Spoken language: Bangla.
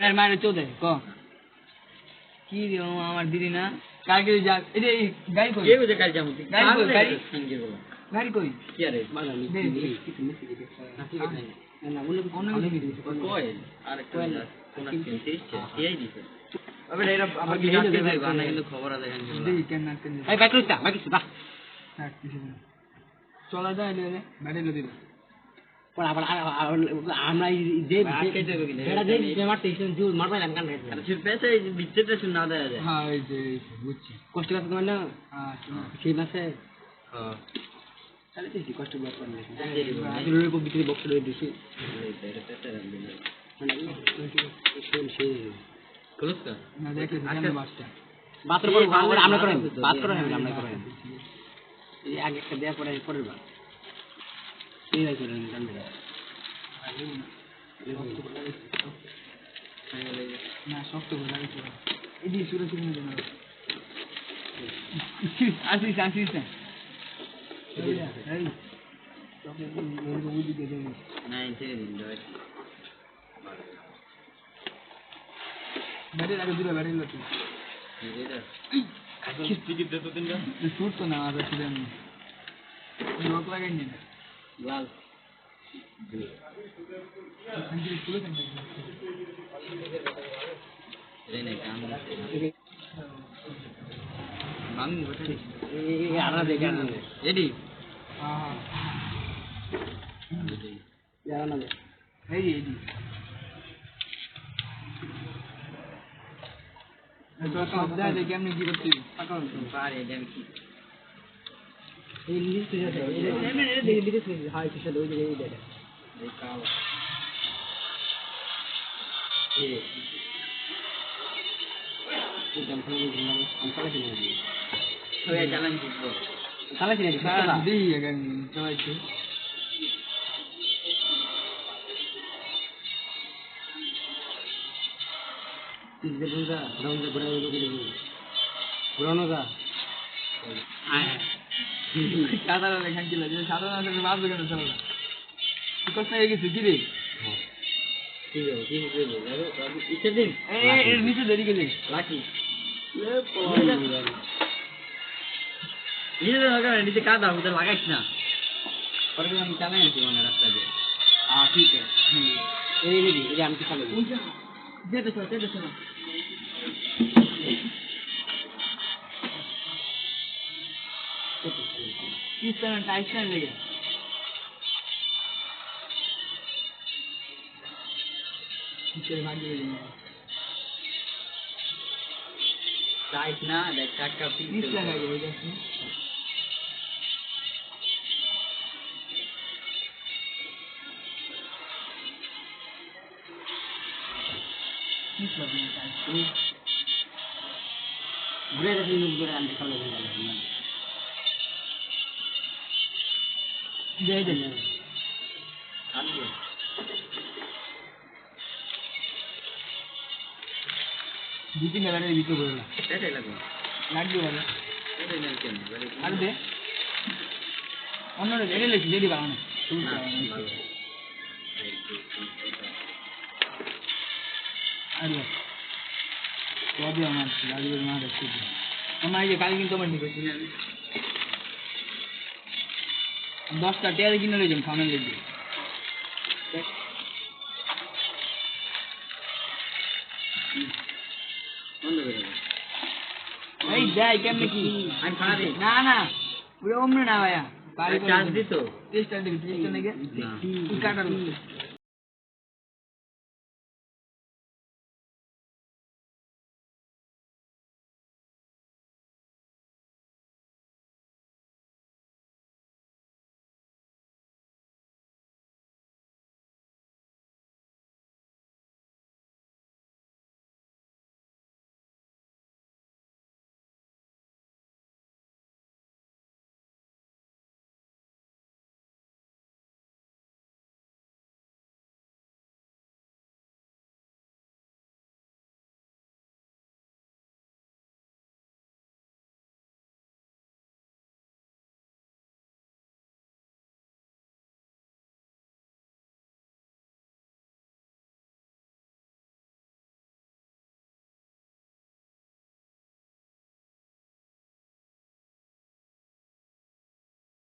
এর মায়ের চোদে ক কি দিও আমার দিদি না কালকে যা এই যে গাড়ি কই কে বুঝে কাল যামু গাড়ি কই গাড়ি সঙ্গে বলো গাড়ি কই কি আরে বাগানি কিছু মিশে দিতে না না অন্য কিছু দিতে কই আরে কই না কোন কিনতে ইচ্ছে এই দিতে আবে এরা আমার কি জানতে ভাই বানা কিন্তু খবর আছে দেখি কেন না কেন এই বাইক রুস্তা বাকি সুদা হ্যাঁ কিছু না চলা যায় রে গাড়ি লদি পড়া আবার আমরা যে এটা যে বেমার টেনশন জুল মার পাইলাম কান রে আরে সির পেছে বিচ্ছেটা শুন না দেয়া যায় হ্যাঁ এই যে বুঝছি কষ্ট করতে তোমার না হ্যাঁ সেই মাসে হ্যাঁ তাহলে কি কষ্ট বাদ করলে আসলে ওর উপর ভিতরে বক্স রয়ে দিছি এটা পেটটা রাখবে না মানে সেই কলসটা না দেখলে জানলে বাসটা বাতর করে আমরা করেন বাত করে আমরা করেন এই আগে একটা দেয়া পরে পরের বার এই রাখি না জানবে না শক্ত করে লাগছে এই যে সুরে সুরে না জানা আসিস আসিস না এই তোকে মেরে বুঝি দিয়ে দেব না ছেড়ে দিন ব্যাটারি আগে দিলে ব্যাটারি লতি এটা এখন টিকিট দে তো তিনটা শুট তো না আর শুধু আমি লক লাগাই নি লাল अंजलि पूरे कंटे रे नहीं काम मांग बैठे ये आना दे क्या रेडी हां यार ना दे है ये डी तो काम दे दे क्या हमने की करती पकड़ बाहर है जम की ये लिस्ट है ये दे दे दे हां किसे दो दे दे देखाओ ये जंपल में हम चला चलेंगे तो ये चलन जीतो चला चलेंगे चला दी अगर चला के इस दिन का राउंड बड़ा लोग के लिए पुराना का आया साधारण लेखन के लिए साधारण से बात करना चला कष्ट है कि सुखी रे ठीक है ठीक है ले अभी इसे दिन ए नीचे देरी के लिए लाकी ले पॉइंट ये लगा नीचे का दाव उधर लगाइस ना पर भी हम चले हैं जीवन रास्ता दे हां ठीक है ये हम चले दे दे चलो इस तरह टाइट कर लेगा पीछे भाग गए टाइट ना देख का पीस लगाइए वजह से पीस लगाइए टाइट बुरे रखने बुरे अंदर कर लेंगे दे दे आगे दीदी ने वाले वीडियो बोला कैसे लगा लागी वाला कैसे नहीं क्या अरे दे उन्होंने ले ले दे दी बावन अरे तो अभी हमारे लागी बना रखी थी हमारे ये काली किंतु मंडी को चिन्ह 10 টা টিয়ারে কিনে লইছেন খামের লাগি বন্ধ করে এই যাই কেমনে কি আমি খাড়া দেই না না পুরো ওমনে না ভাইয়া চার্জ দিত টেস্টার দিবি টেস্টার নাকি কি কাটার